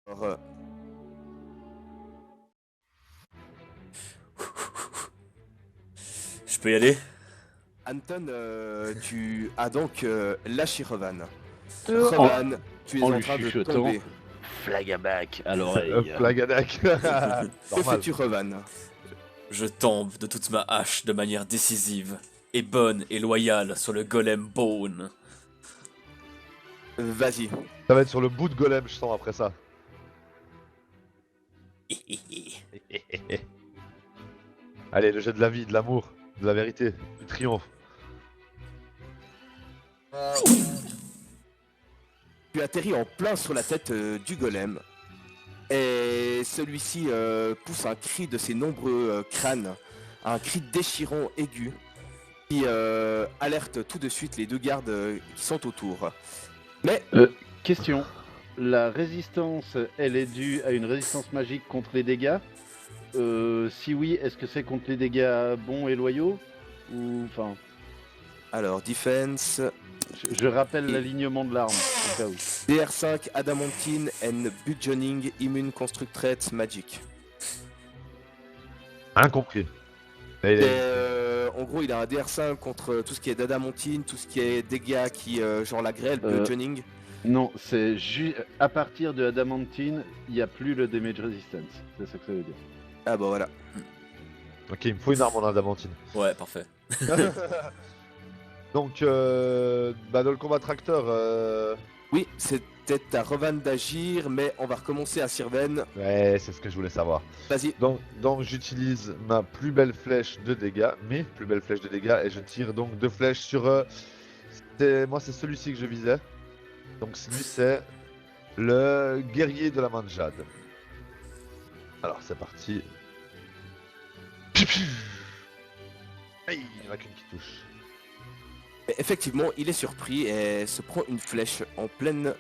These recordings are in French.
Alors, Je peux y aller? Anton, tu as donc lâché Revan. En, Revan, tu es en en lui train de chuchotant, tomber. Flagabac à l'oreille. Flagadac. Que Normal. fais-tu, Revan? Je tombe de toute ma hache de manière décisive et bonne et loyale sur le golem Bone. Vas-y. Ça va être sur le bout de golem, je sens après ça. Allez, le jet de la vie, de l'amour, de la vérité, du triomphe. Tu atterris en plein sur la tête du golem. Et celui-ci pousse un cri de ses nombreux crânes. Un cri déchirant aigu. Qui alerte tout de suite les deux gardes qui sont autour. Mais Question. La résistance, elle est due à une résistance magique contre les dégâts. Si oui, est-ce que c'est contre les dégâts bons et loyaux? Ou enfin, alors, defense, je rappelle l'alignement de l'arme, au cas où. DR5, Adamantine and Bludgeoning, Immune Constructrate Magic. Incompris. Mais il Et, est- en gros, il a un DR5 contre tout ce qui est d'Adamantine, tout ce qui est dégâts qui, genre la grêle, Bludgeoning. Non, c'est à partir de Adamantine, il n'y a plus le damage resistance. C'est ça que ça veut dire. Ah bah voilà. Ok, il me faut une arme en adamantine. Ouais, parfait. Donc, dans le combat tracteur, Oui, c'était à Revan d'agir, mais on va recommencer à Sirven. ouais, c'est ce que je voulais savoir. Vas-y. Donc j'utilise ma plus belle flèche de dégâts, mes plus belles flèches de dégâts, et je tire donc 2 flèches sur... moi, c'est celui-ci que je visais. Donc lui, c'est le guerrier de la manjade. Alors, c'est parti. Aïe, il n'y en a qu'une qui touche. Et effectivement, il est surpris et se prend une flèche en pleine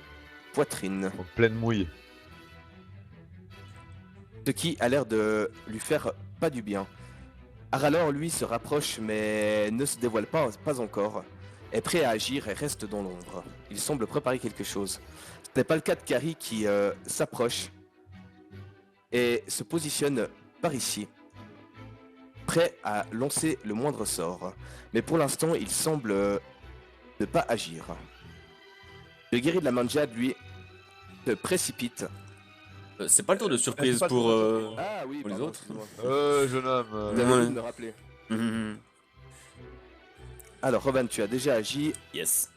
poitrine. En pleine mouille. Ce qui a l'air de lui faire pas du bien. Aralor, lui, se rapproche mais ne se dévoile pas encore. Est prêt à agir et reste dans l'ombre. Il semble préparer quelque chose. Ce n'est pas le cas de Kari qui s'approche et se positionne par ici, prêt à lancer le moindre sort. Mais pour l'instant, il semble ne pas agir. Le guerrier de la Manjade, lui, se précipite. C'est pas le tour de surprise c'est pas le pour, tour Ah oui, pour les pardon, autres. excuse-moi. Jeune homme. Vous avez Ouais. oublié de me rappeler. Mhm. Alors, Revan, tu as déjà agi. Yes.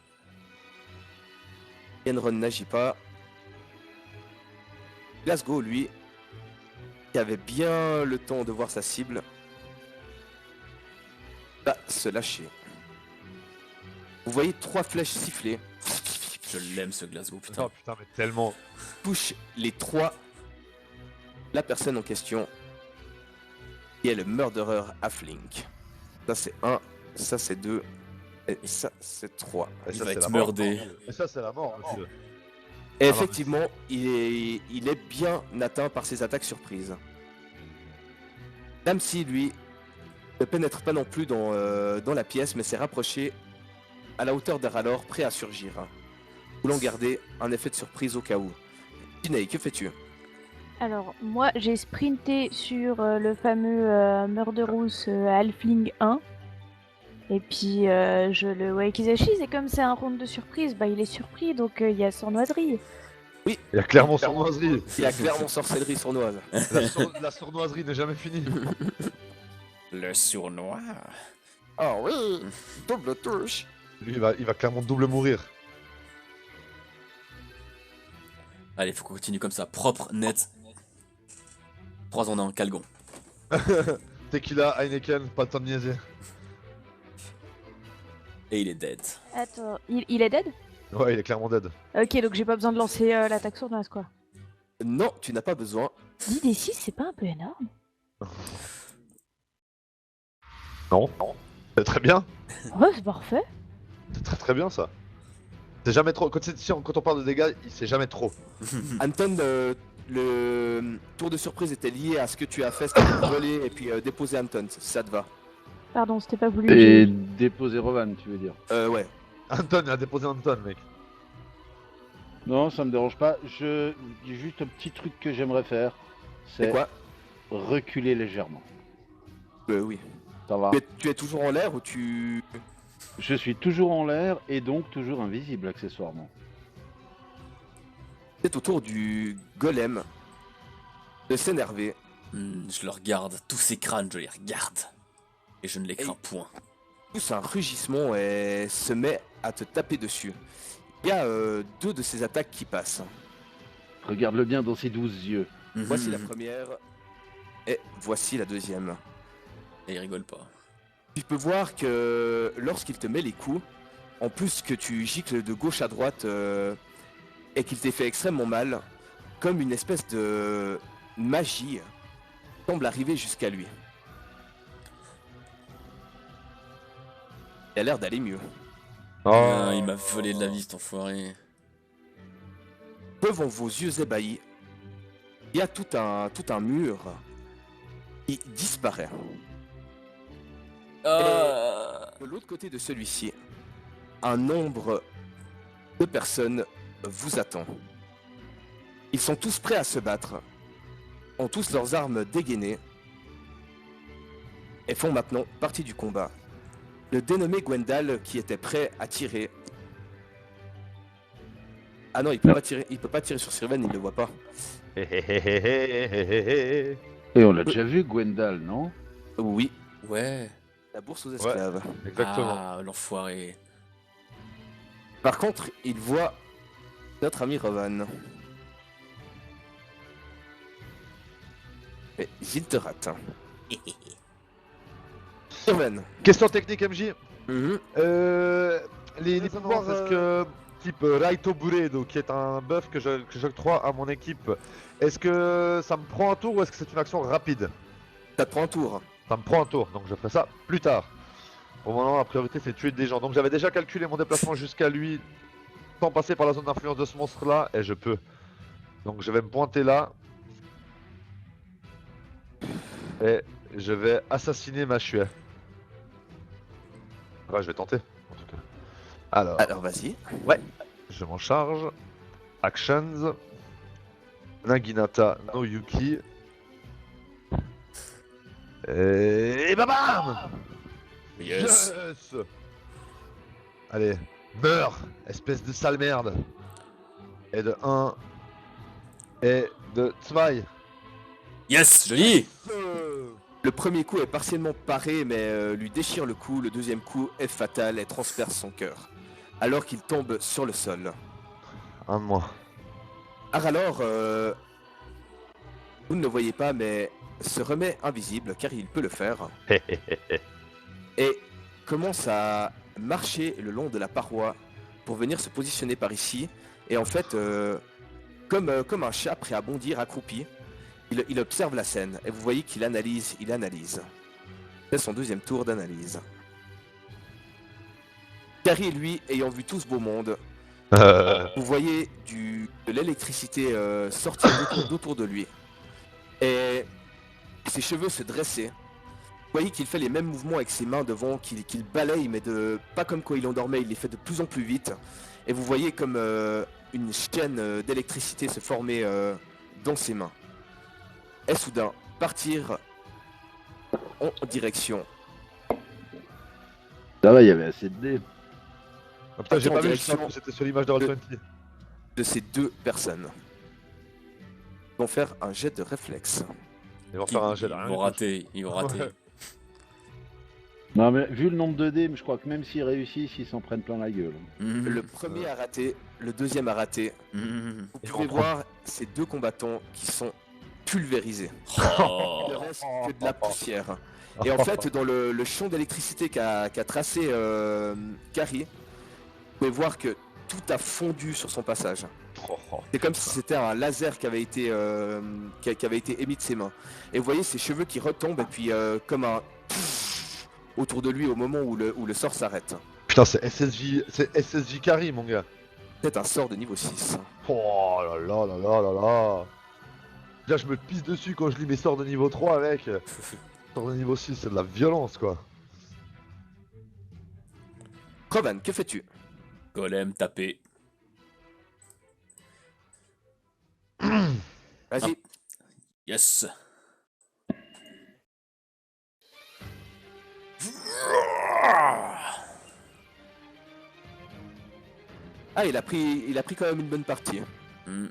Yenron n'agit pas. Glasgow, lui, qui avait bien le temps de voir sa cible, va se lâcher. Vous voyez 3 flèches siffler, Je l'aime ce Glasgow, putain. Oh putain, mais tellement. touche les 3 la personne en question, qui est le murderer Halfling. Ça c'est 1, ça c'est 2, et ça c'est 3. Et Il ça, va c'est être la mort. meurdé. Et ça, c'est la mort, monsieur. Et Ah, effectivement, il est bien atteint par ses attaques surprises. Damsi, lui, ne pénètre pas non plus dans la pièce, mais s'est rapproché à la hauteur d'Aralor, prêt à surgir, voulant garder un effet de surprise au cas où. Tinei, que fais-tu? Alors, moi, j'ai sprinté sur le fameux Murderous Halfling 1. Et puis, je le Wakizashi, et comme c'est un round de surprise, bah il est surpris, donc il y a sournoiserie. Il y a clairement sournoiserie. Il y a clairement sorcellerie sournoise. La sournoiserie n'est jamais finie. Le sournois. Ah oui, double touche. Lui, il va clairement double mourir. Allez, faut qu'on continue comme ça. Propre, net. 3 en 1, Calgon. Tequila, Heineken, pas le temps de niaiser. Et il est dead. Attends, il est dead? Ouais, il est clairement dead. Ok, donc j'ai pas besoin de lancer l'attaque sournoise, quoi. Non, tu n'as pas besoin. 10 des 6, c'est pas un peu énorme? Non. C'est très bien. Ouais, c'est parfait. C'est très très bien ça. C'est jamais trop. Quand on parle de dégâts, c'est jamais trop. Anton, le tour de surprise était lié à ce que tu as fait, c'est-à-dire voler et puis déposer Anton, si ça te va. Pardon, c'était pas voulu. Et déposer Rovan, tu veux dire. Ouais. Anton, il a déposé Anton, mec. Non, ça me dérange pas. Juste un petit truc que j'aimerais faire, C'est c'est quoi? reculer légèrement. Oui. Ça va. Tu es toujours en l'air ou tu... Je suis toujours en l'air et donc toujours invisible accessoirement. C'est au tour du golem de s'énerver. Je le regarde, tous ces crânes, je les regarde. Et je ne les crains point. Pousse un rugissement et se met à te taper dessus. Il y a deux de ses attaques qui passent. Regarde-le bien dans ses 12 yeux. Voici la première et voici la deuxième. Et il rigole pas. Tu peux voir que lorsqu'il te met les coups, en plus que tu gicles de gauche à droite et qu'il t'ait fait extrêmement mal, comme une espèce de magie semble arriver jusqu'à lui. Il a l'air d'aller mieux. Ah, il m'a volé de la vie, cet enfoiré. Devant vos yeux ébahis, il y a tout un mur qui disparaît. De l'autre côté de celui-ci, un nombre de personnes vous attend. Ils sont tous prêts à se battre, ont tous leurs armes dégainées et font maintenant partie du combat. Le dénommé Gwendal qui était prêt à tirer. Ah non, il peut pas tirer sur Sylvain, il le voit pas. Et Et on l'a déjà vu, Gwendal, non? Oui, Ouais. la bourse aux esclaves. Exactement. Ah, l'enfoiré. Par contre, il voit notre ami Rovan. Et il te rate. Rovan. Question technique, MJ. Mhm. Les pouvoirs, est-ce que type Raito Buredo, qui est un buff que j'octroie à mon équipe, est-ce que ça me prend un tour ou est-ce que c'est une action rapide? Ça te prend un tour. Ça me prend un tour, donc je ferai ça plus tard. Pour le moment, la priorité c'est tuer des gens. Donc j'avais déjà calculé mon déplacement jusqu'à lui sans passer par la zone d'influence de ce monstre-là, et je peux. Donc je vais me pointer là. Et je vais assassiner ma chouette. Ouais, je vais tenter, en tout cas. Alors vas-y. Je m'en charge. Actions. Naginata no Yuki. Et bam. Yes. Allez, meurs, espèce de sale merde. Et de 1. Et de 2. Yes, joli. Le premier coup est partiellement paré, mais lui déchire le cou. Le deuxième coup est fatal et transperce son cœur. Alors qu'il tombe sur le sol. Un de moi. Alors, vous ne le voyez pas, mais se remet invisible, car il peut le faire. Et commence à marcher le long de la paroi pour venir se positionner par ici. Et en fait, comme un chat prêt à bondir accroupi, il observe la scène. Et vous voyez qu'il analyse, il analyse. C'est son deuxième tour d'analyse. Carrie, lui, ayant vu tout ce beau monde, vous voyez de l'électricité sortir d'autour de lui. Et ses cheveux se dresser. Vous voyez qu'il fait les mêmes mouvements avec ses mains devant, qu'il balaye, mais pas comme quand il endormait, il les fait de plus en plus vite. Et vous voyez comme une chaîne d'électricité se former dans ses mains. Et soudain, partir en direction Ça va, il y avait assez de dés. Ah, putain, j'ai en pas vu, direction c'était sur l'image de Roll20. de ces deux personnes. Ils vont faire un jet de réflexe. Ils vont faire un jet Ils là. vont rater, ils vont rater. Ouais. Non, mais vu le nombre de dés, je crois que même s'ils réussissent, ils s'en prennent plein la gueule. Le premier a raté, le deuxième a raté. Mhm. Vous Ils pouvez vont voir ces deux combattants qui sont pulvérisés. Oh. Il ne reste que de la poussière. Et en fait, dans le champ d'électricité qu'a tracé Carrie, vous pouvez voir que tout a fondu sur son passage. C'est comme si c'était un laser qui avait été émis de ses mains. Et vous voyez ses cheveux qui retombent et puis comme un autour de lui au moment où le sort s'arrête. Putain, c'est SSJ Carry, mon gars. C'est un sort de niveau 6. Oh là là là là là là. Là, je me pisse dessus quand je lis mes sorts de niveau 3 avec. Sort de niveau 6, c'est de la violence, quoi. Rovan, que fais-tu? Golem tapé. Vas-y. Yes. Ah, il a pris quand même une bonne partie. Hmm.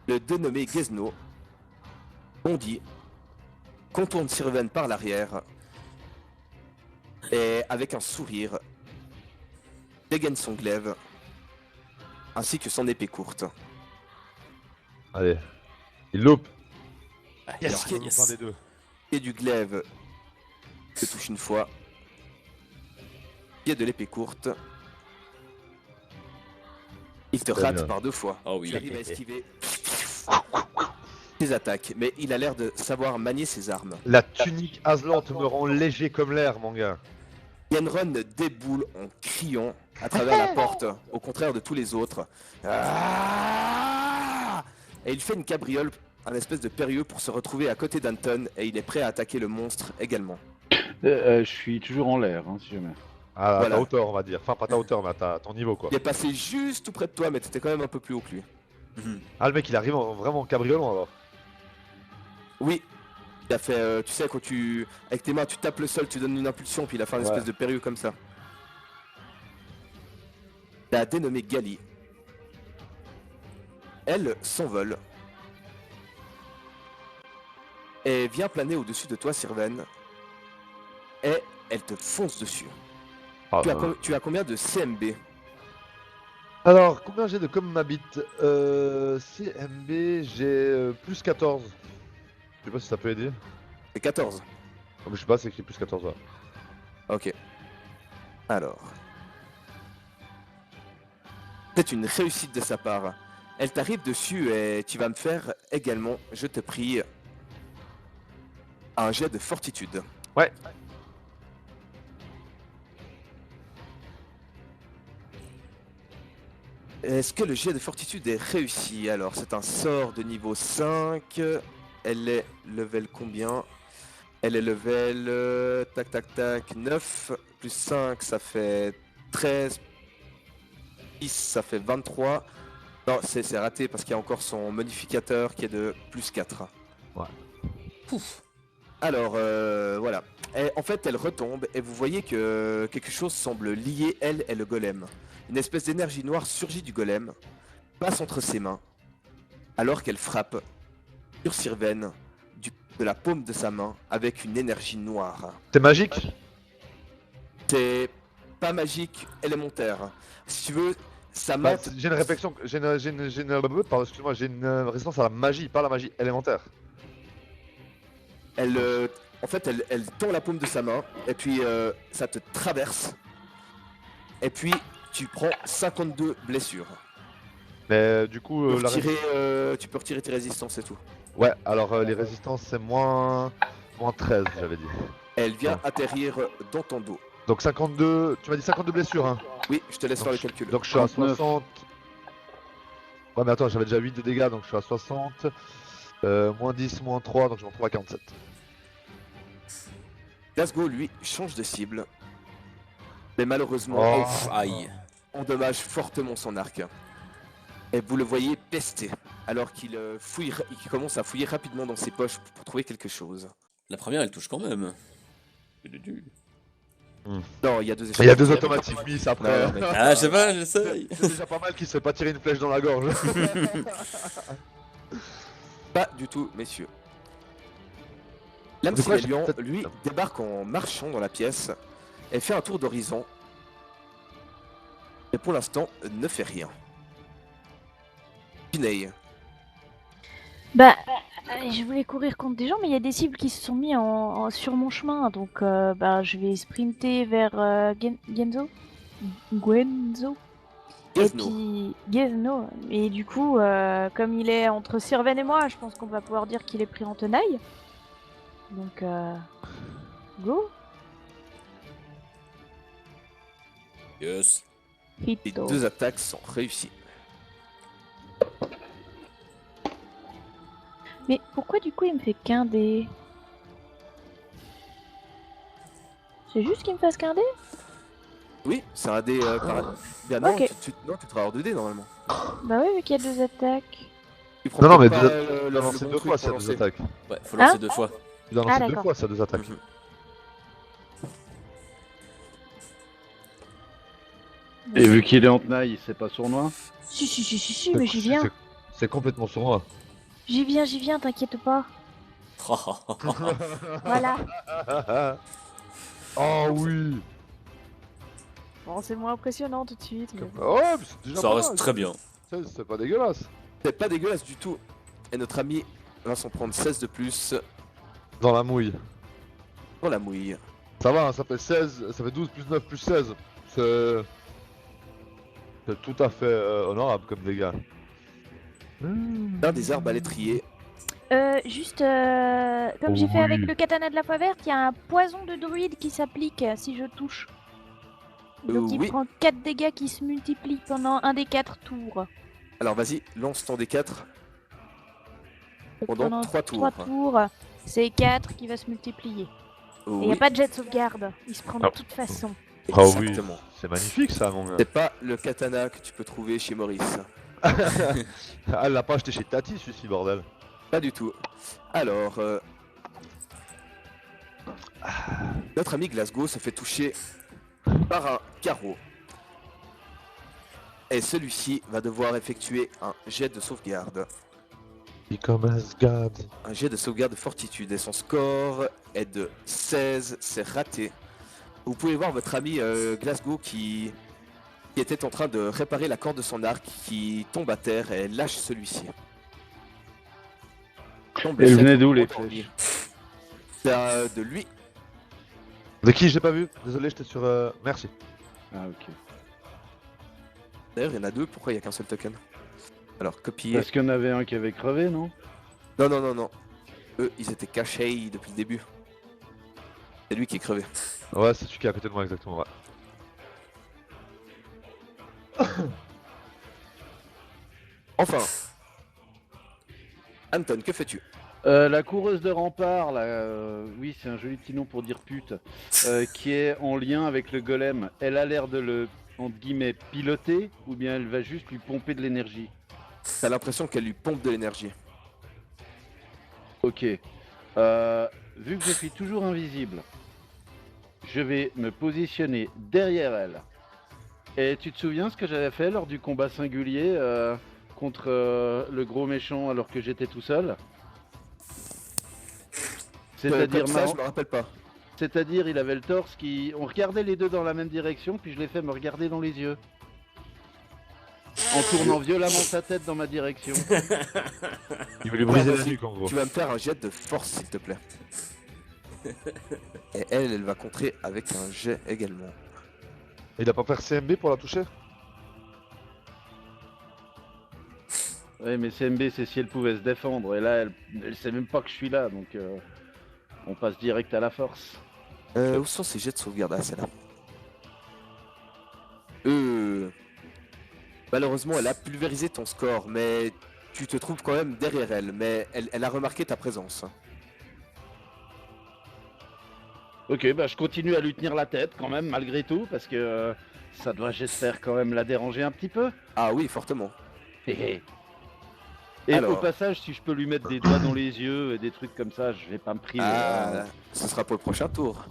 Le dénommé Gizno bondit, contourne Sirven par l'arrière et avec un sourire dégaine son glaive ainsi que son épée courte. Allez. Il loupe. Ah, Yes, Il yes. loupe un des deux. Et du glaive te touche une fois. Pied de l'épée courte. Il te Très rate bien. par 2 fois. Oh oui. Tu arrives à esquiver ses attaques, mais il a l'air de savoir manier ses armes. La tunique azlante me rend léger comme l'air, mon gars. Yenron déboule en criant à travers la porte, au contraire de tous les autres. Ah, et il fait une cabriole, un espèce de périlleux pour se retrouver à côté d'Anton, et il est prêt à attaquer le monstre également. Je suis toujours en l'air, hein, si jamais. À Voilà. ta hauteur, on va dire. Enfin, pas ta hauteur, mais à ton niveau, quoi. Il est passé juste tout près de toi, mais t'étais quand même un peu plus haut que lui. Mhm. Ah, le mec, il arrive vraiment en cabriolant, alors. Oui, il a fait, tu sais, quand tu, avec tes mains, tu tapes le sol, tu donnes une impulsion, puis il a fait une Ouais. espèce de périlleux comme ça. La dénommée Gali. Elle s'envole. Et vient planer au-dessus de toi, Sirven. Et elle te fonce dessus. Ah, Tu as combien de CMB? Alors, combien j'ai de comme ma bite CMB, j'ai plus 14. Je sais pas si ça peut aider. C'est 14. Oh, mais je sais pas, c'est écrit plus 14 là. Ok. Alors. C'est une réussite de sa part. Elle t'arrive dessus et tu vas me faire également, je te prie, un jet de fortitude. Ouais. Est-ce que le jet de fortitude est réussi? Alors, c'est un sort de niveau 5. Elle est level combien? Elle est level... tac, tac, tac, 9. Plus 5, ça fait 13. 10, ça fait 23. Non, c'est raté parce qu'il y a encore son modificateur qui est de plus 4. Ouais. Pouf. Alors, voilà. Et en fait, elle retombe et vous voyez que quelque chose semble lier elle et le golem. Une espèce d'énergie noire surgit du golem, passe entre ses mains, alors qu'elle frappe sur Sirven de la paume de sa main avec une énergie noire. C'est magique? C'est pas magique, élémentaire. Si tu veux, sa Bah, main... j'ai une réflexion, pardon, excuse-moi, j'ai une résistance à la magie, pas à la magie élémentaire. Elle, en fait, elle tend la paume de sa main, et puis ça te traverse. Et puis, tu prends 52 blessures. Mais du coup, Tu peux retirer tes résistances et tout. ouais, alors les résistances c'est moins 13, j'avais dit. Elle vient atterrir dans ton dos. Donc 52, tu m'as dit 52 blessures, hein. Oui, je te laisse faire le calcul. Donc je suis à 39. 60. Ouais, mais attends, j'avais déjà 8 de dégâts, donc je suis à 60. Moins 10, moins 3, donc je m'en trouve à 47. Glasgow, lui, change de cible. Mais malheureusement, Oh. Ouf, aïe. endommage fortement son arc. Et vous le voyez pester, alors qu'il il commence à fouiller rapidement dans ses poches pour trouver quelque chose. La première, elle touche quand même. Non, il y a deux Il y a deux échecs. automatismes miss après. Non, mais- Ah, je sais pas, j'essaye. C'est déjà pas mal qu'il se fait pas tirer une flèche dans la gorge. Pas du tout, messieurs. De quoi L'Amsilion, j'ai- lui, débarque en marchant dans la pièce et fait un tour d'horizon. Et pour l'instant, ne fait rien. Pinay, Bah, je voulais courir contre des gens, mais il y a des cibles qui se sont mis sur mon chemin, donc bah, je vais sprinter vers Genzo. Gwenzo. Et Gazno. puis Gazno. Et du coup, comme il est entre Sirven et moi, je pense qu'on va pouvoir dire qu'il est pris en tenaille. Donc, go. Yes. Les Hito. deux attaques sont réussies. Mais pourquoi du coup il me fait qu'un dé? C'est juste qu'il me fasse qu'un dé? Oui, c'est un dé par... Bien non, Ok. non, tu seras hors 2 dés normalement. Bah oui, vu qu'il y a 2 attaques. Tu prends Non, mais peut-être pas tu dois lancer bon 2 truc fois pour s'il y a 2 lancer. attaques. Ouais, faut lancer Hein 2 fois. Tu dois Ah, lancer 2 d'accord. fois s'il y a 2 attaques. Mhm. Et vu qu'il est en tenaille, c'est pas sournois. Si, mais j'y viens. C'est complètement sournois. J'y viens, t'inquiète pas. Voilà. Oh oui. Bon, c'est moins impressionnant tout de suite. Mais... bon. Ouais, mais c'est déjà Ça pas reste mal. très bien. C'est pas dégueulasse. C'est pas dégueulasse du tout. Et notre ami va s'en prendre 16 de plus Dans la mouille. dans la mouille. Ça va, hein, ça fait 16, ça fait 12 plus 9 plus 16. C'est tout à fait honorable comme dégâts. L'un des arbalétriers. Juste, comme j'ai fait avec le katana de la foi verte, il y a un poison de druide qui s'applique si je touche. Donc il Oui. prend 4 dégâts qui se multiplient pendant un des 4 tours. Alors vas-y, lance ton D4 pendant 3 tours. 3 tours, c'est 4 qui va se multiplier. Et il n'y Oui, a pas de jet de sauvegarde, il se prend de Ah. toute façon. Ah oui, exactement. c'est magnifique ça, mon gars. C'est pas le katana que tu peux trouver chez Maurice. Ah, elle l'a pas acheté chez Tati, celui-ci, bordel. Pas du tout. Alors, notre ami Glasgow se fait toucher par un carreau. Et celui-ci va devoir effectuer un jet de sauvegarde. Become Asgard. Un jet de sauvegarde de fortitude. Et son score est de 16. C'est raté. Vous pouvez voir votre ami Glasgow qui était en train de réparer la corde de son arc, qui tombe à terre et lâche celui-ci. Tombe Elles sec, venaient d'où, les endormi. C'est de lui. De qui j'ai pas vu? Désolé, j'étais sur. Merci. Ah, ok. D'ailleurs, il y en a deux, pourquoi il n'y a qu'un seul token? Alors, copier. Parce qu'il y en avait un qui avait crevé, non? Non. Eux, ils étaient cachés depuis le début. C'est lui qui est crevé. Ouais, c'est celui qui est à côté de moi, exactement. Ouais. Enfin. Anton, que fais-tu? La coureuse de rempart, là, oui, c'est un joli petit nom pour dire pute, qui est en lien avec le golem. Elle a l'air de le, entre guillemets, piloter, ou bien elle va juste lui pomper de l'énergie? T'as l'impression qu'elle lui pompe de l'énergie. Ok. Vu que je suis toujours invisible, je vais me positionner derrière elle. Et tu te souviens ce que j'avais fait lors du combat singulier contre le gros méchant alors que j'étais tout seul? C'est-à-dire, Comme ça, je me rappelle pas. c'est-à-dire, il avait le torse qui... On regardait les deux dans la même direction, puis je l'ai fait me regarder dans les yeux. En tournant violemment sa tête dans ma direction. Il veut lui briser la vas-y, nuque en gros. Tu vas me faire un jet de force, s'il te plaît. Et elle va contrer avec un jet également. Il a pas fait CMB pour la toucher? Ouais, mais CMB, c'est si elle pouvait se défendre. Et là, elle sait même pas que je suis là, donc on passe direct à la force. Où sont ces jets de sauvegarde? Ah, c'est là. Malheureusement, elle a pulvérisé ton score, mais tu te trouves quand même derrière elle. Mais elle a remarqué ta présence. Ok, bah je continue à lui tenir la tête quand même, malgré tout, parce que ça doit, j'espère, quand même la déranger un petit peu. Ah oui, fortement. Et Alors. au passage, si je peux lui mettre des doigts dans les yeux et des trucs comme ça, je vais pas me priver. Ah, ce sera pour le prochain tour.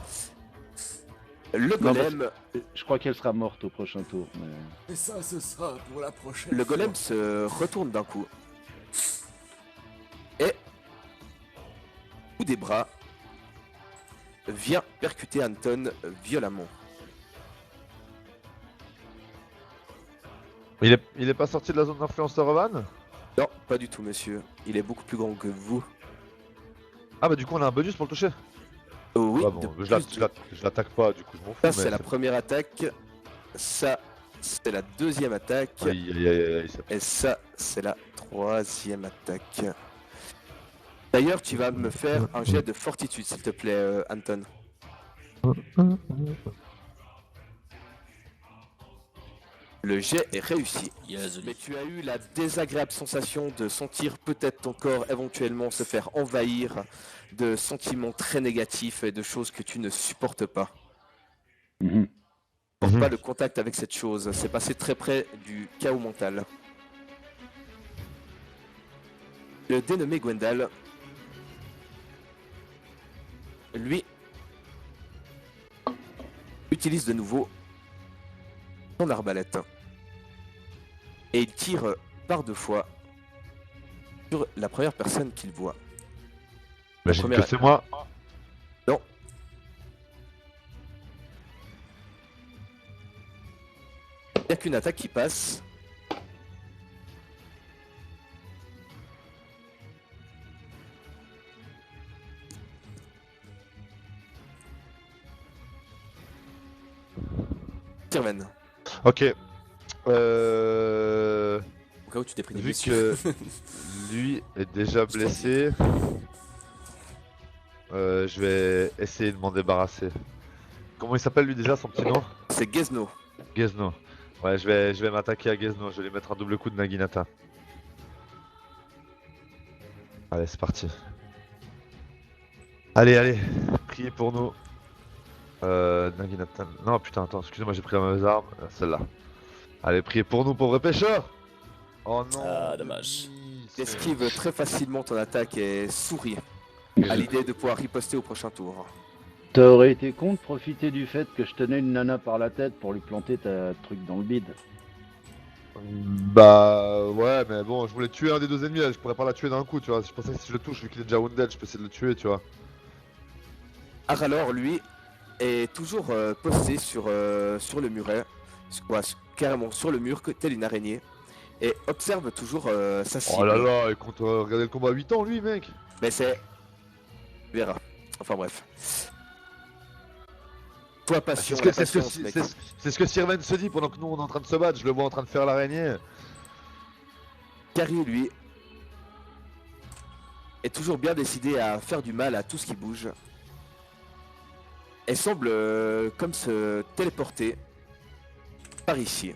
Le Non, golem, Je crois qu'elle sera morte au prochain tour. Mais... Et ça, ce sera pour la prochaine. le golem se retourne d'un coup. Et, coup des bras, vient percuter Anton violemment. Il est pas sorti de la zone d'influence de Rovan? Non, pas du tout, monsieur. Il est beaucoup plus grand que vous. Ah bah du coup on a un bonus pour le toucher. Oui, Ah bon, de je l'attaque pas, du coup je m'en fous. ça, mais c'est la première attaque. Ça, c'est la deuxième attaque. Aïe aïe aïe aïe, Et ça, c'est la troisième attaque. D'ailleurs, tu vas me faire un jet de fortitude, s'il te plaît, Anton. Le jet est réussi. Yes, Mais tu as eu la désagréable sensation de sentir peut-être ton corps éventuellement se faire envahir de sentiments très négatifs et de choses que tu ne supportes pas. Mhm. Porte Mhm. pas le contact avec cette chose, c'est passé très près du chaos mental. Le dénommé Gwendal, lui, utilise de nouveau son arbalète. Et il tire par 2 fois sur la première personne qu'il voit. Imagine Première- que c'est moi. Non. Il n'y a qu'une attaque qui passe. Sirven, Ok. Au cas où tu t'es pris des Vu blessures. que lui est déjà blessé, je vais essayer de m'en débarrasser. Comment il s'appelle lui déjà, son petit nom? c'est Gizno. Gizno. Ouais, je vais m'attaquer à Gizno, je vais lui mettre un double coup de Naginata. Allez, c'est parti. Allez, allez, priez pour nous. Naginata. Non, putain, attends, excusez-moi, j'ai pris la mauvaise arme. Celle-là. Allez, priez pour nous, pauvres pêcheurs! Oh non! Ah, dommage. Il esquive très facilement ton attaque et sourit à l'idée de pouvoir riposter au prochain tour. T'aurais été con de profiter du fait que je tenais une nana par la tête pour lui planter ta truc dans le bide. Bah ouais, mais bon, je voulais tuer un des deux ennemis, là, je pourrais pas la tuer d'un coup, tu vois. Je pensais que si je le touche, vu qu'il est déjà wounded, je peux essayer de le tuer, tu vois. Aralor, lui, est toujours posté sur le muret, carrément sur le mur, tel une araignée, et observe toujours sa cible. Oh là là, il compte regarder le combat à 8 ans, lui, mec! Mais c'est... Tu verras. Enfin bref. Toi, passion, la patience, mec. C'est ce que Sirven se dit pendant que nous on est en train de se battre, je le vois en train de faire l'araignée. Carrie, lui, est toujours bien décidé à faire du mal à tout ce qui bouge. Elle semble comme se téléporter par ici.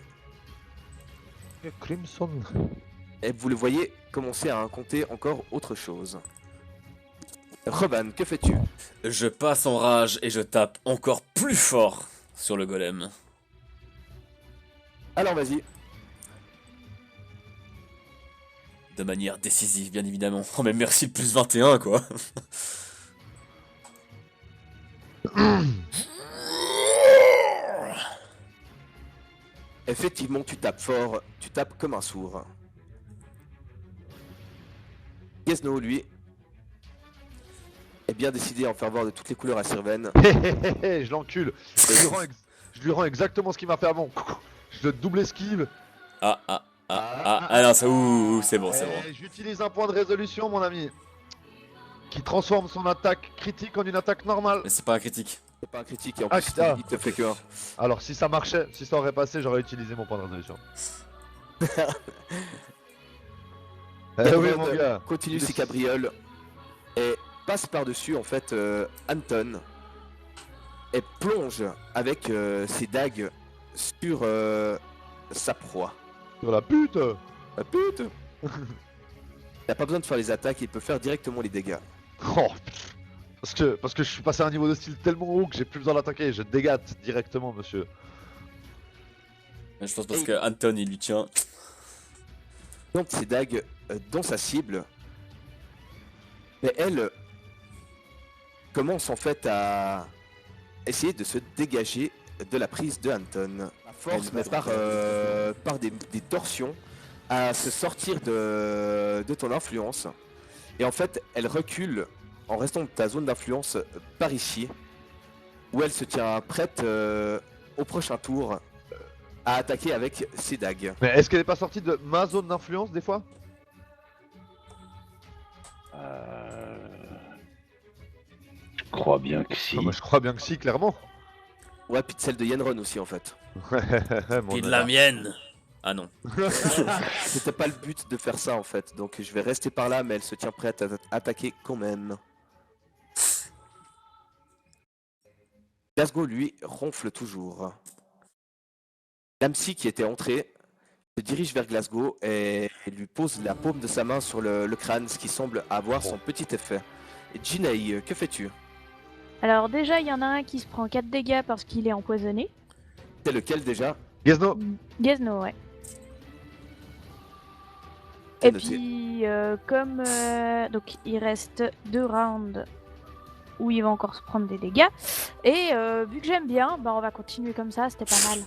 Crimson. Et vous le voyez commencer à compter encore autre chose. Roban, que fais-tu? Je passe en rage et je tape encore plus fort sur le golem. Alors vas-y. De manière décisive, bien évidemment. Oh, mais merci le plus 21, quoi. Effectivement, tu tapes fort, tu tapes comme un sourd. Gizno, lui, est bien décidé à en faire voir de toutes les couleurs à Sirven. Je l'encule. Je lui rends exactement ce qu'il m'a fait avant. Je le double esquive. Ah non, ça, ouh, c'est bon, c'est bon. Et j'utilise un point de résolution, mon ami. Qui transforme son attaque critique en une attaque normale. Mais c'est pas un critique. C'est pas un critique et en Ah, plus putain. il te fait que un. Alors si ça marchait, si ça aurait passé, j'aurais utilisé mon point de résolution. Eh oui, mon gars. Continue ses cabrioles et passe par-dessus en fait Anton et plonge avec ses dagues sur sa proie. Sur la pute. Ah pute. Il a pas besoin de faire les attaques, il peut faire directement les dégâts. Oh, parce que je suis passé à un niveau de style tellement haut que j'ai plus besoin d'attaquer, je dégate directement, monsieur. Mais je pense parce que Anton, il lui tient. Donc ses dagues dans sa cible. Mais elle commence en fait à essayer de se dégager de la prise de Anton. À force, mais par des torsions, à se sortir de ton influence. Et en fait, elle recule en restant dans ta zone d'influence par ici, où elle se tient prête au prochain tour à attaquer avec ses dagues. Mais est-ce qu'elle est pas sortie de ma zone d'influence des fois? Je crois bien que si. Ah, bah, je crois bien que si, clairement. Ouais, puis de celle de Yenron aussi en fait. Mon Et de honneur. la mienne. Ah non. C'était pas le but de faire ça en fait, donc je vais rester par là, mais elle se tient prête à attaquer quand même. Glasgow, lui, ronfle toujours. Lamsi, qui était entré, se dirige vers Glasgow et lui pose la paume de sa main sur le crâne, ce qui semble avoir son petit effet. Et Jinei, que fais-tu? Alors déjà, il y en a un qui se prend 4 dégâts parce qu'il est empoisonné. C'est lequel déjà? Gizno. Gazno, ouais. C'est Et noté. puis, comme donc il reste 2 rounds où il va encore se prendre des dégâts, et vu que j'aime bien, bah on va continuer comme ça, c'était pas mal.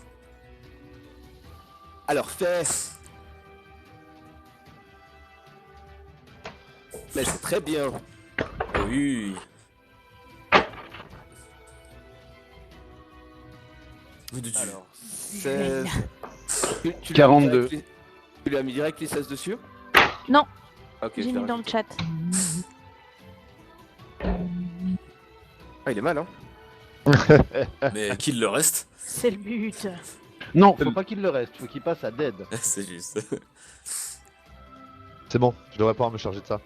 Alors fais. Mais c'est très bien. Oui. Mais de Dieu. Alors, 16. Tu lui as mis 42. direct tu lui as mis direct les 16 dessus? Non. Ok, je J'ai vais mis dans le rajouter. chat. Ah, il est mal, hein. Mais qu'il le reste. C'est le but. Non, faut pas qu'il le reste, faut qu'il passe à dead. C'est juste. C'est bon, je devrais pouvoir me charger de ça.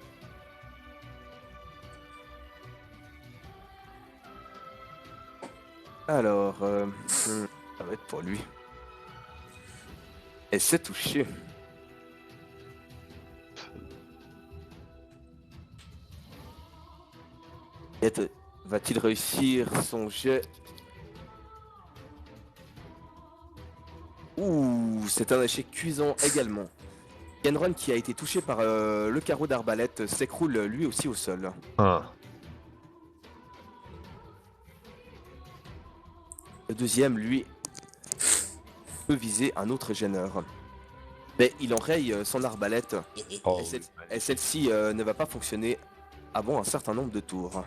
Alors, ça va être pour lui. Et c'est touché. Va-t-il réussir son jet? Ouh, c'est un échec cuisant également. Yenron, qui a été touché par le carreau d'arbalète, s'écroule lui aussi au sol. Ah. Le deuxième, lui, peut viser un autre gêneur. Mais il enraye son arbalète, Oh, et celle-ci ne va pas fonctionner avant un certain nombre de tours.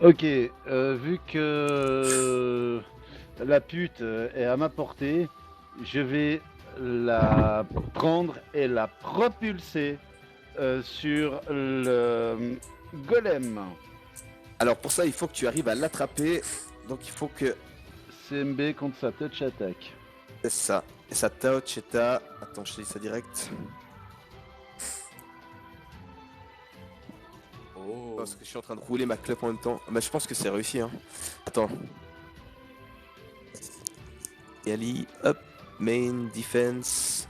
Ok, vu que la pute est à ma portée, je vais la prendre et la propulser sur le golem. Alors pour ça, il faut que tu arrives à l'attraper. Donc il faut que... CMB contre sa touch attack. C'est ça. Et sa touch est à... Attends, je te dis ça direct. Oh. Parce que je suis en train de rouler ma clope en même temps. Mais je pense que c'est réussi, hein. Attends. Yali, hop. Main, defense.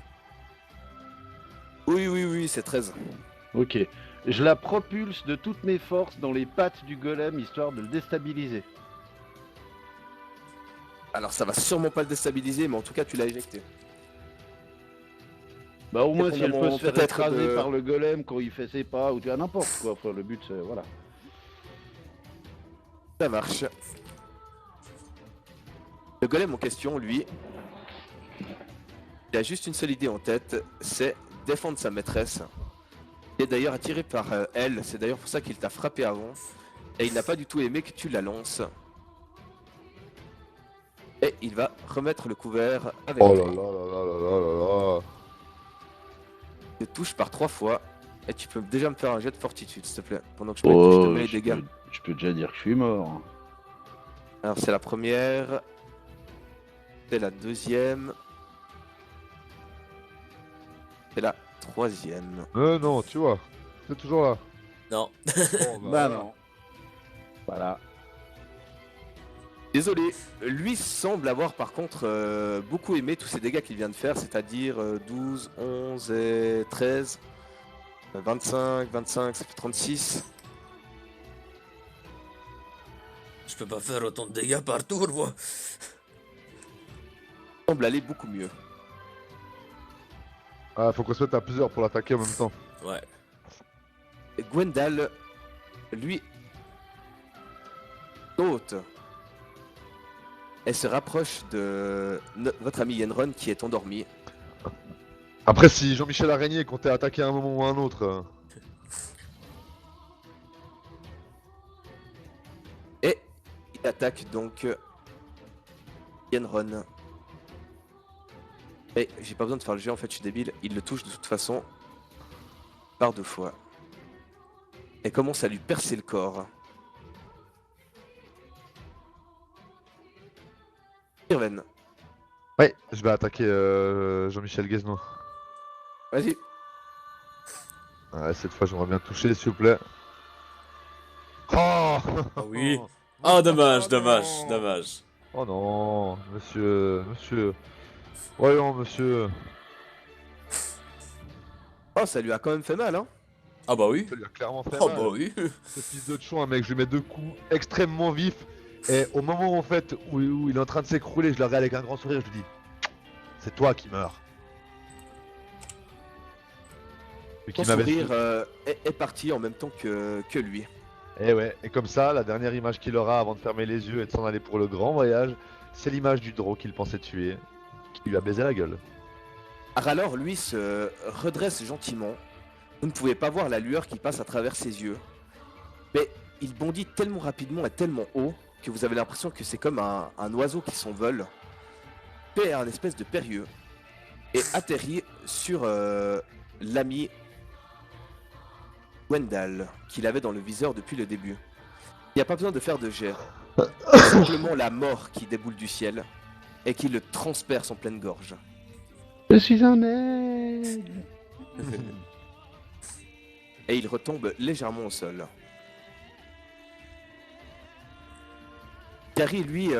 Oui, c'est 13. Ok, je la propulse de toutes mes forces dans les pattes du golem histoire de le déstabiliser. Alors ça va sûrement pas le déstabiliser, mais en tout cas tu l'as éjecté. Bah au moins si elle peut Dépendamment se faire peut-être écraser de- par le golem quand il fait ses pas ou tu as n'importe quoi. Enfin, le but c'est voilà. Ça marche. Le golem en question, lui, il a juste une seule idée en tête, c'est défendre sa maîtresse. Il est d'ailleurs attiré par elle, c'est d'ailleurs pour ça qu'il t'a frappé avant. Et il n'a pas du tout aimé que tu la lances. Et il va remettre le couvert avec Oh toi. là là là là là là là là. Il te touche par 3 fois. Et tu peux déjà me faire un jet de fortitude, s'il te plaît, pendant que je te mets les dégâts. je peux déjà dire que je suis mort. Alors c'est la première. C'est la deuxième. C'est la troisième. Non, tu vois, c'est toujours là. Non. Bon, Bah non. Voilà. Désolé, lui semble avoir par contre beaucoup aimé tous ces dégâts qu'il vient de faire, c'est-à-dire 12, 11 et 13, 25, 25, ça fait 36. Je peux pas faire autant de dégâts par tour, moi. Il semble aller beaucoup mieux. Ah, faut qu'on se mette à plusieurs pour l'attaquer en même temps. Ouais. Et Gwendal, lui, saute. Elle se rapproche de votre ami Yenron qui est endormi. Après, si Jean-Michel Araignée comptait attaquer à un moment ou à un autre. Et il attaque donc Yenron. Et j'ai pas besoin de faire le jet en fait, je suis débile. Il le touche de toute façon par 2 fois. Et commence à lui percer le corps. Irven, Ouais, je vais attaquer Jean-Michel Guesno. vas-y. Ouais, cette fois, j'aimerais bien toucher, s'il vous plaît. Oh Ah oui. Ah, dommage, Oh dommage, non. dommage. Oh non, monsieur. Voyons, monsieur. Oh, ça lui a quand même fait mal, hein. Ah bah oui. Ça lui a clairement fait Oh mal. bah oui. Ce fils de chouin, mec, je lui mets 2 coups extrêmement vifs. Et au moment en fait où il est en train de s'écrouler, je le regarde avec un grand sourire, je lui dis c'est toi qui meurs. Vu Ton qu'il m'avait sourire est parti en même temps que lui. Et ouais, et comme ça, la dernière image qu'il aura avant de fermer les yeux et de s'en aller pour le grand voyage, c'est l'image du Draw qu'il pensait tuer, qui lui a baisé la gueule. Aralor, lui, se redresse gentiment. Vous ne pouvez pas voir la lueur qui passe à travers ses yeux. Mais il bondit tellement rapidement et tellement haut que vous avez l'impression que c'est comme un oiseau qui s'envole, fait un espèce de périlleux, et atterrit sur l'ami Wendell, qu'il avait dans le viseur depuis le début. Il n'y a pas besoin de faire de jet. C'est simplement la mort qui déboule du ciel et qui le transperce en pleine gorge. Je suis un aigle. Et il retombe légèrement au sol. Gary, lui,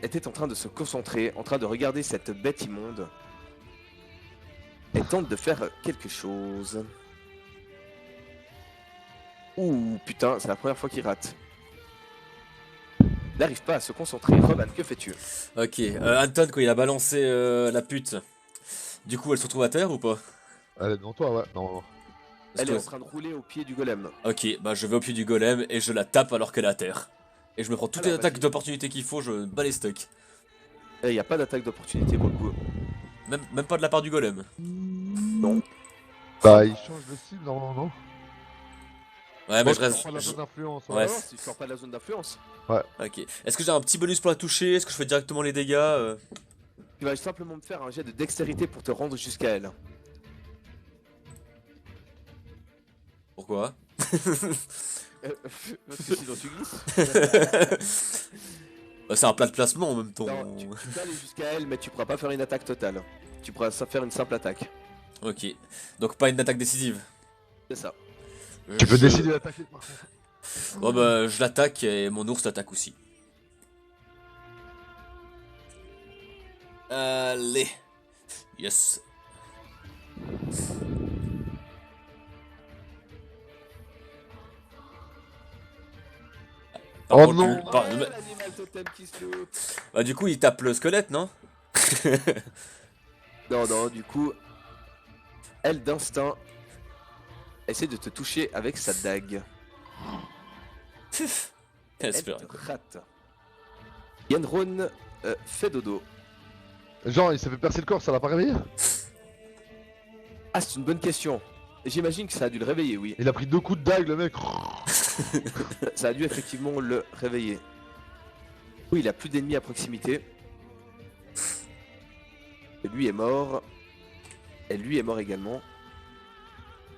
était en train de se concentrer, en train de regarder cette bête immonde et tente de faire quelque chose. Ouh, putain, c'est la première fois qu'il rate. Il n'arrive pas à se concentrer. Roman, que fais-tu? Ok, Anton, quand il a balancé la pute, du coup, elle se retrouve à terre ou pas? Elle est devant toi, ouais, normalement. Elle est en train de rouler au pied du golem. Ok, bah je vais au pied du golem et je la tape alors qu'elle est à terre. Et je me prends toutes les Alors, attaques vas-y. d'opportunité qu'il faut, je bats les stocks. Il n'y a pas d'attaque d'opportunité pour le coup. Même pas de la part du golem. Non. Bah, il change de cible normalement, non? Ouais, mais je Tu reste. prends la zone d'influence, Ouais. Non, tu sors pas de la zone d'influence. Ok. Est-ce que j'ai un petit bonus pour la toucher? Est-ce que je fais directement les dégâts Tu vas simplement me faire un jet de dextérité pour te rendre jusqu'à elle. Pourquoi? Parce que sinon tu glisses. Bah, c'est un plat de placement en même temps. Non, tu peux aller jusqu'à elle, mais tu pourras pas faire une attaque totale. Tu pourras ça faire une simple attaque. Ok. Donc pas une attaque décisive. C'est ça. Tu peux Je- décider d'attaquer par contre. Bon bah je l'attaque et mon ours l'attaque aussi. Allez. Yes. Par Oh contre, non. L'animal totem qui se loupe. Bah du coup il tape le squelette, non? Non, du coup, elle d'instinct essaie de te toucher avec sa dague. Elle Espère. te rate. Yenron fait dodo. Genre, il s'est fait percer le corps, ça l'a pas réveillé? Ah, c'est une bonne question. J'imagine que ça a dû le réveiller, oui. Il a pris 2 coups de dague, le mec. Ça a dû effectivement le réveiller. Oui, il a plus d'ennemis à proximité. Et lui est mort. Et lui est mort également.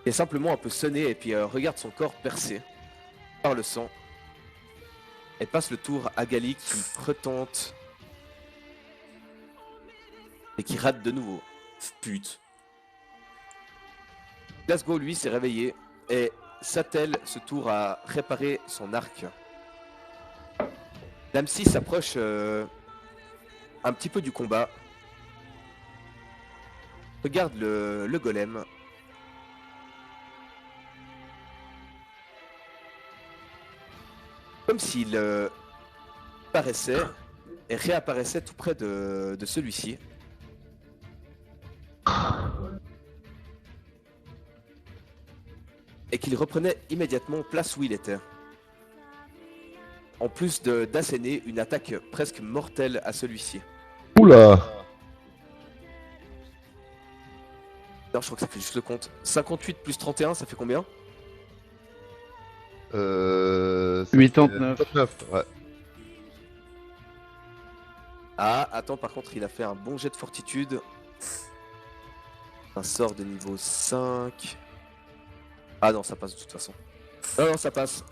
Il est simplement un peu sonné et puis regarde son corps percé par le sang. Et passe le tour à Gali qui retente. Et qui rate de nouveau. Pute. Glasgow, lui, s'est réveillé et s'attelle ce tour à réparer son arc. Dame-Si s'approche un petit peu du combat. Regarde le golem. Comme s'il paraissait et réapparaissait tout près de celui-ci. Et qu'il reprenait immédiatement place où il était. En plus d'asséner une attaque presque mortelle à celui-ci. Oula. Non, je crois que ça fait juste le compte. 58 plus 31, ça fait combien? 89. 89, ouais. Ah, attends, par contre, il a fait un bon jet de fortitude. Un sort de niveau 5. Ah non, ça passe de toute façon. Non, ça passe.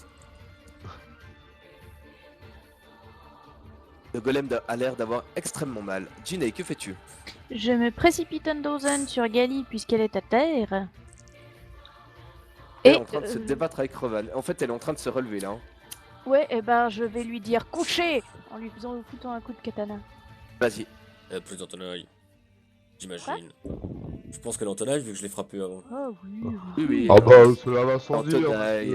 Le golem a l'air d'avoir extrêmement mal. Ginny, que fais-tu? Je me précipite en dozen sur Gali puisqu'elle est à terre. Elle Et est en train de se débattre avec Rovan. En fait, elle est en train de se relever là. Hein. ouais, et ben je vais lui dire coucher en lui foutant un coup de katana. Vas-y. Plus dans ton œil. J'imagine. Je pense qu'elle est en ton œil vu que je l'ai frappé avant. Oh oui. Oui, oui. Ah bah, cela va sans En dire. tenaille.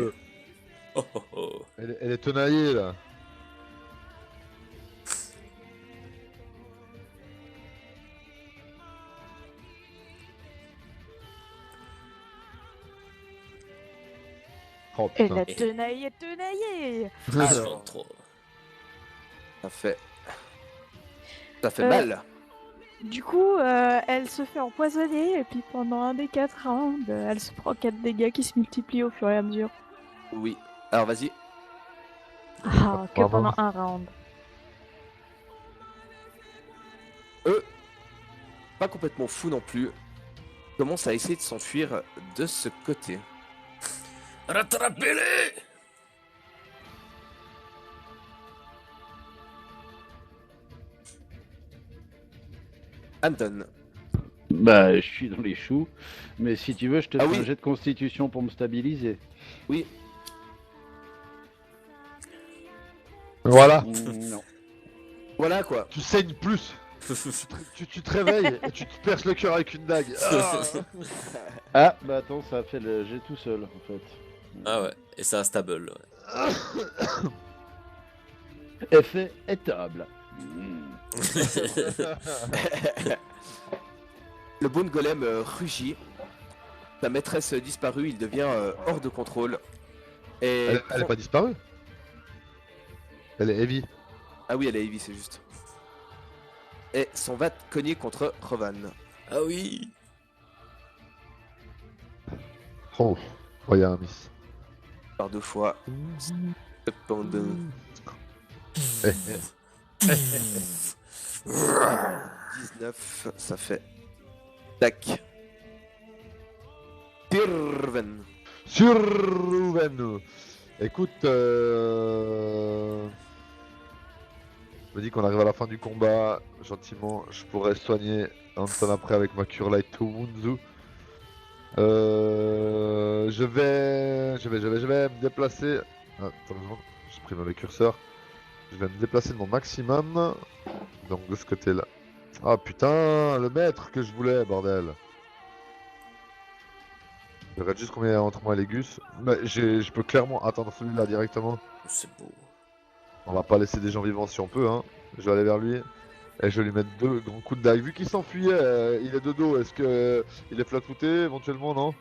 Oh oh oh. Elle est tenaillée là. Oh Et putain. la tenaille est tenaillée. Alors, 63. ça fait... Ça fait Euh, mal. Du coup, elle se fait empoisonner et puis pendant un des 4 rounds, elle se prend 4 dégâts qui se multiplient au fur et à mesure. Oui. Alors vas-y. Ah, que Bravo. pendant un round. Eux, pas complètement fous non plus, commencent à essayer de s'enfuir de ce côté. Rattrapez-les! Anton. Bah, je suis dans les choux, mais si tu veux, je te Ah fais oui. un jet de constitution pour me stabiliser. Oui. Voilà, Non. Voilà quoi. tu saignes plus. Tu te réveilles et tu te perces le cœur avec une dague. Ah. Ah, bah attends, ça a fait le jet tout seul, en fait. Ah ouais, et c'est instable. Ouais. Effet étable. Le Bone Golem rugit. Sa maîtresse disparue, il devient hors de contrôle. Et Elle est pas disparue. Elle est heavy. Ah oui, elle est heavy, c'est juste. Et s'en va cogner contre Rovan. Ah oui! Oh, oh, y a un miss. Par 2 fois. Cependant. Eh, 19, ça fait. Tac. Tirven. Sur Ruven. Écoute, je me dis qu'on arrive à la fin du combat. Gentiment, je pourrais soigner Anton après avec ma cure light to Wunzu. Je vais me déplacer. Ah, attends une seconde, j'ai pris mauvais curseur. Je vais me déplacer de mon maximum. Donc de ce côté-là. Ah putain, le maître que je voulais, bordel. Je regarde juste combien il y a entre moi et les gus. Mais je peux clairement attendre celui-là directement. C'est beau. On va pas laisser des gens vivants si on peut, hein. Je vais aller vers lui. Et je vais lui mettre 2 grands coups de dague. Vu qu'il s'enfuyait, il est de dos. Est-ce que il est flat-footé éventuellement, non?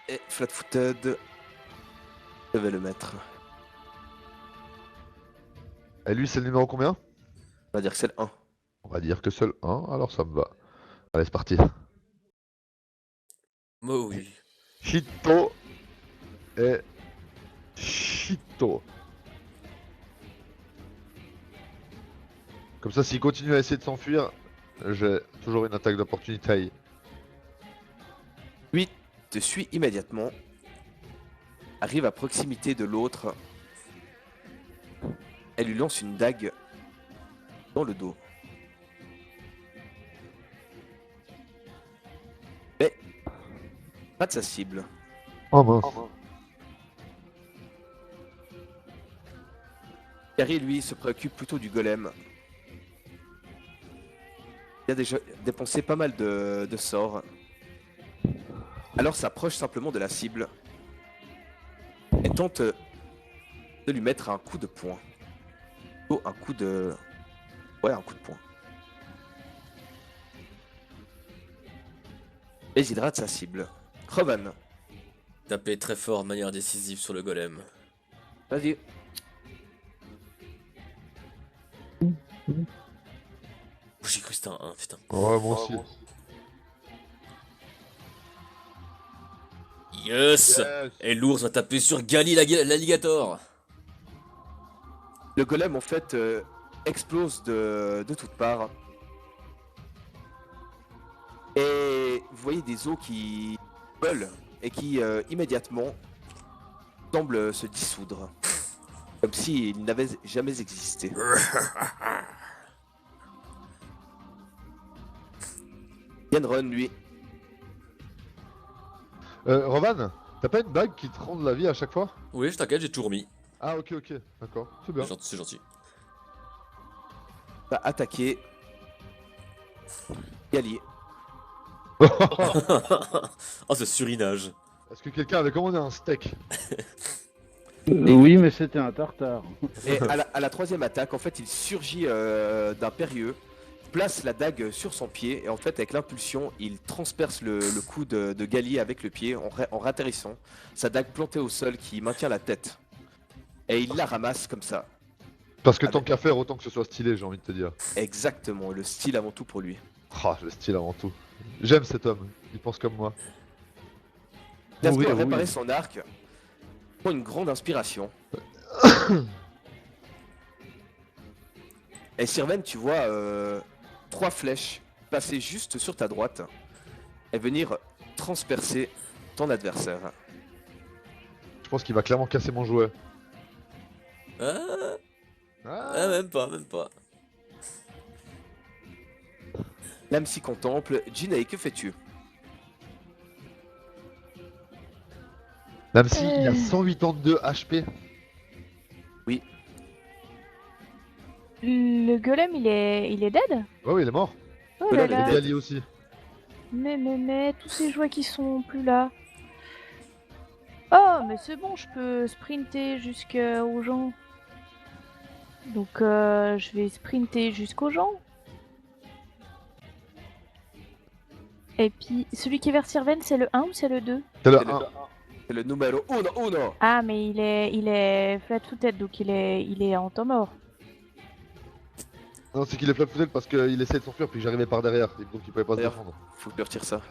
Et flat-footed. Je vais le mettre. Et lui, c'est le numéro combien? On va dire que c'est le 1. On va dire que seul un, alors ça me va. Allez, c'est parti. Moi oui. Chito et Chito. Comme ça, s'il continue à essayer de s'enfuir, j'ai toujours une attaque d'opportunité. Lui te suit immédiatement. Arrive à proximité de l'autre. Elle lui lance une dague dans le dos. Mais pas de sa cible. Oh mince. Carrie, lui, se préoccupe plutôt du golem. Il a déjà dépensé pas mal de sorts. Alors s'approche simplement de la cible. Et tente de lui mettre un coup de poing. Oh, un coup de... Ouais, un coup de poing. Et il hydrate sa cible. Rovan, Taper très fort de manière décisive sur le golem. vas-y. J'ai cru que c'était un 1, putain. Ouais, moi aussi. Yes! Et l'ours va taper sur Gali l'alligator. Le golem, en fait, explose de toutes parts. Et vous voyez des os qui volent et qui, immédiatement, semblent se dissoudre. Comme s'ils n'avaient jamais existé. Yanron, lui, Rovan, t'as pas une bague qui te rend de la vie à chaque fois? Oui, je t'inquiète, j'ai toujours mis. Ah ok, d'accord, c'est bien. C'est gentil. va attaquer Gali. Oh, ce surinage. Est-ce que quelqu'un avait commandé un steak? Oui, mais c'était un tartare. Et à la troisième attaque, en fait, il surgit d'un périlleux, place la dague sur son pied et en fait avec l'impulsion il transperce le cou de Gali avec le pied en ratterrissant. Sa dague plantée au sol qui maintient la tête. Et il la ramasse comme ça. Parce que tant Avec- qu'à faire, autant que ce soit stylé, j'ai envie de te dire. Exactement, le style avant tout pour lui. Ah, le style avant tout. J'aime cet homme, il pense comme moi. Gaston Oui, a oui. réparé son arc, prend une grande inspiration. Et Sirven, tu vois 3 flèches passer juste sur ta droite et venir transpercer ton adversaire. Je pense qu'il va clairement casser mon jouet. Ah, Ah. même pas, même pas. L'âme s'y contemple. Jinae, que fais-tu? Même si il a 182 HP. Le golem, il est dead? Ouais, oui, il est mort. Oh Golem, là il est là. dead. Gali aussi. Mais, tous ces jouets qui sont plus là. Oh, mais c'est bon, je peux sprinter jusqu'aux gens. Donc, je vais sprinter jusqu'aux gens. Et puis, celui qui est vers Sirven, c'est le 1 ou c'est le 2? C'est le C'est le- 1. C'est le numéro 1. Ah, mais il est flat footed, donc il est en temps mort. Non, c'est qu'il est flat-footed parce qu'il essaie de s'enfuir puis que j'arrivais par derrière. Et donc il pouvait pas se D'ailleurs. défendre. Faut que je retire ça.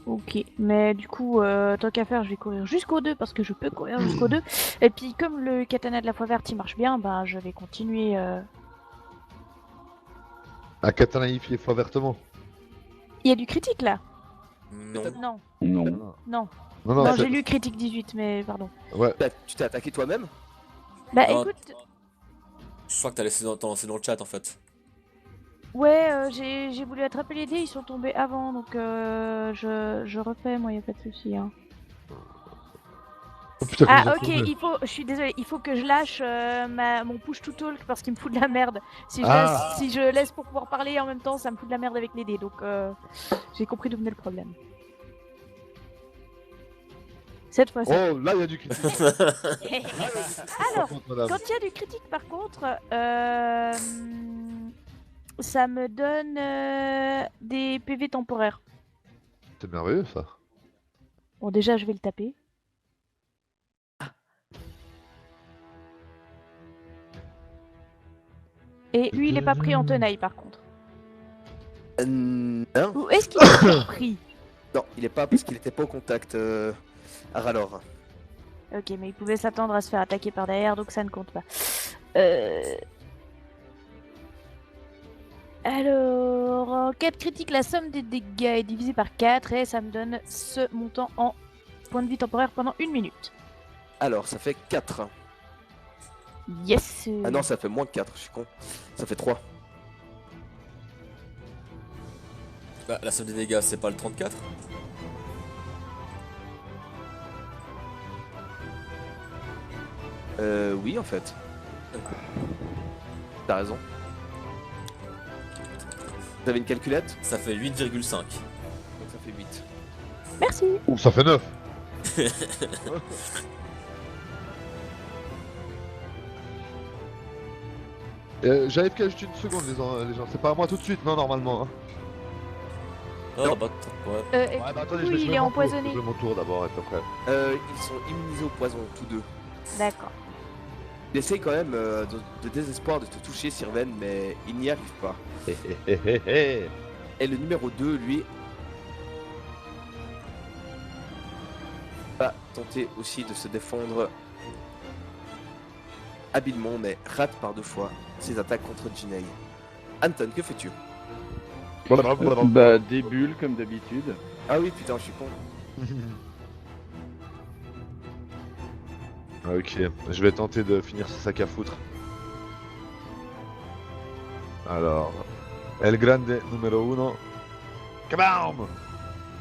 Ok, mais du coup, tant qu'à faire, je vais courir jusqu'au 2 parce que je peux courir jusqu'au 2. Et puis, comme le katana de la foi verte il marche bien, bah je vais continuer. Un katana il fait vertement. Il y a du critique là? Non. Non, Non. non. Non, Non, non, j'ai lu critique 18, mais pardon. Ouais. Tu t'es attaqué toi-même? Bah Non. écoute, Je crois que t'as lancé dans le chat en fait. ouais, j'ai voulu attraper les dés, ils sont tombés avant, donc je refais, moi, y a pas de souci. Hein. Oh putain, comme ils ont Ah ok, tourné. je suis désolée, il faut que je lâche mon push to talk parce qu'il me fout de la merde. Si je, Ah. laisse, si je laisse pour pouvoir parler en même temps, ça me fout de la merde avec les dés, donc j'ai compris d'où venait le problème. Cette fois-ci. Oh, là il y a du critique. Alors, Par contre, madame. quand il y a du critique par contre, ça me donne des PV temporaires. C'est merveilleux ça. Bon déjà je vais le taper. Et lui il est pas pris en tenaille par contre. Non. Ou est-ce qu'il est pris? Non, il est pas parce qu'il était pas au contact. Aralor. Ok, mais il pouvait s'attendre à se faire attaquer par derrière, donc ça ne compte pas. Alors, en 4 critiques, la somme des dégâts est divisée par 4 et ça me donne ce montant en points de vie temporaire pendant 1 minute. Alors, ça fait 4. Yes. Ah non, ça fait moins que 4, je suis con. Ça fait 3. Bah, la somme des dégâts, c'est pas le 34? Oui, en fait. T'as raison. Vous avez une calculette? Ça fait 8,5. Donc ça fait 8. Merci. Ouh, ça fait 9. J'arrive qu'à juste une seconde les gens. C'est pas à moi tout de suite, non normalement. Hein. Oh, Non. bah, ouais. Et Ouais, du bah attendez, coup, je vais il jouer est mon empoisonné. tour. Je vais jouer mon tour d'abord à peu près. Ils sont immunisés au poison, tous deux. D'accord. Il essaye quand même de désespoir de te toucher, Sirven, mais il n'y arrive pas. Hé hé hé hé. Et le numéro 2, lui, va tenter aussi de se défendre habilement, mais rate par 2 fois ses attaques contre Jinae. Anton, que fais-tu? Bah, des bulles comme d'habitude. Ah oui, putain, je suis con. Ok, je vais tenter de finir ce sac à foutre. Alors, El Grande numéro 1. Kabam!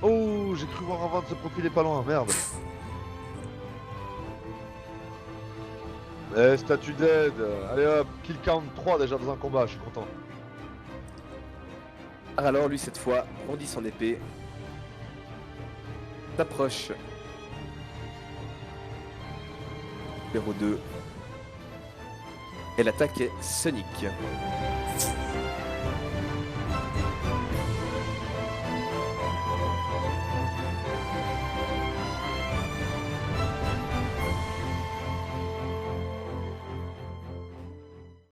Oh, j'ai cru voir un vent de se profiler pas loin, merde. Eh, statue dead. Allez hop, kill count 3 déjà dans un combat, je suis content. Alors lui, cette fois, brandit son épée, s'approche. Numéro 2. Et l'attaque est Sonic.